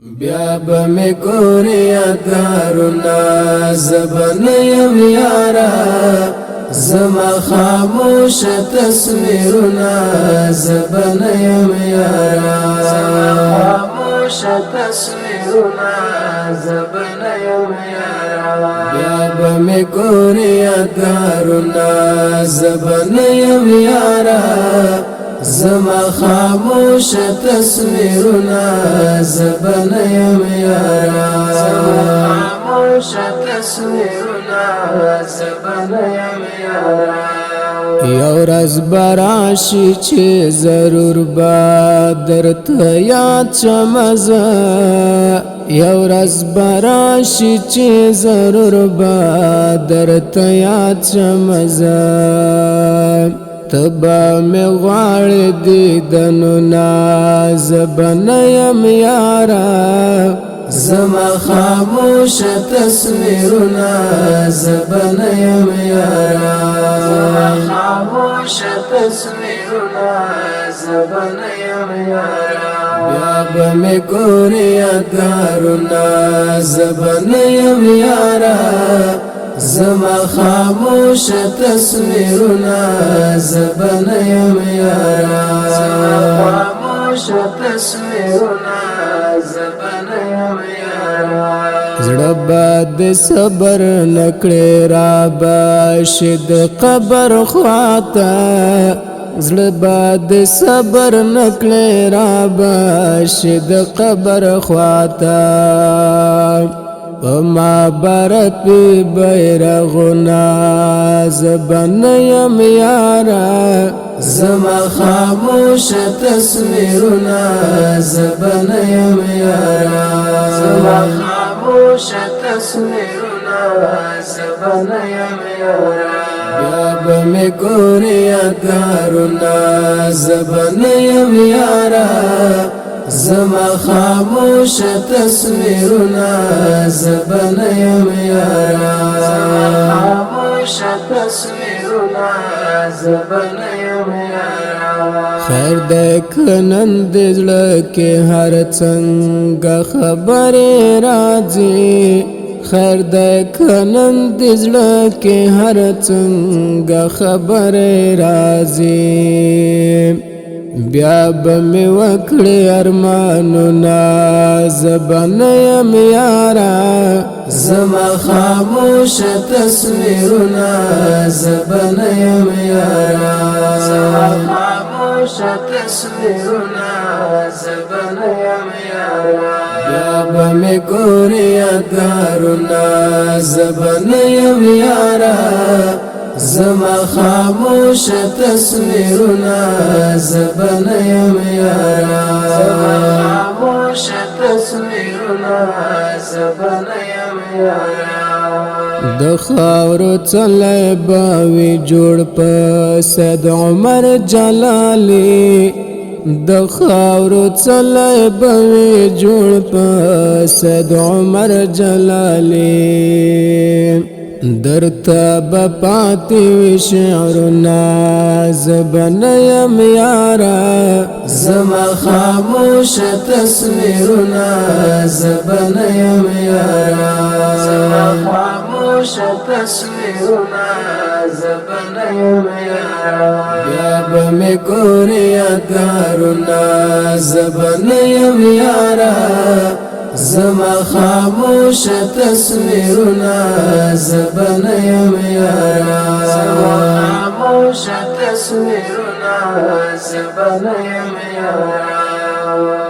بیا به می ګورې یادګارونه زبن یم یاره زما خاموشه تصویرونه زبن یم یاره خاموشه تصویرونه زبن یم یاره بیا به می ګورې یادګارونه زبن یم یاره زما خاموشه تصویرونه زبن یم یاره خاموشه تصویرونه زبن یم یاره یو ورځ به راشي چې ضرور به درته یاد شمه زه یو ورځ به راشي چې ضرور به درته یاد شمه زه تبا می غواړې دیدنونه زبن یم یاره زما خاموشه تصویرونه زبن یم یاره خاموشه تصویرونه زبن یم یاره بیا به می ګورې یادګارونه زبن یم یاره زما خاموشه تصویرونه زبن یم یاره خاموشه تصویرونه زبن یم یاره زړه به د صبر نکړې را باشي د قبر خواته زړه به د صبر نکړې را باشي د قبر خواته وما برت بی بیرغنا زبن یم یاره زما خاموشه تصویرونه زبن یم یاره زما خاموشه تصویرونه زبن یم یاره بیا به می ګورې یادګارونه زبن یم یاره زما خاموشه تصویرونه زبن یم یاره خاموشه تصویرونه زبن یم یاره خیر دی که نن د زړه کې هر څنګه خبرې راځي خیر دی که نن د زړه کې هر څنګه خبرې راځي بیا به می وکړې ارمانونه زبن یم یاره زما خاموشه تصویرونه زبن یم یاره خاموشه تصویرونه زبن یم یاره بیا به می ګورې یادګارونه زبن یم یاره زما خاموشه تصویرونه زبن یم یاره خاموشه تصویرونه زبن یم یاره د خاورو څلی به وي جوړ په سید عمر جلالی د خاورو څلی به وي جوړ په سید عمر جلالی درته به پاتې وي شعرونه زبن یم یاره زما خاموشه تصویرونه زبن یم یاره خاموشه تصویرونه زبن یم یاره بیا به می ګورې یادګارونه زبن یم یاره زما خاموشه تصویرونه زبن یم یاره خاموشه تصویرونه زبن یم یاره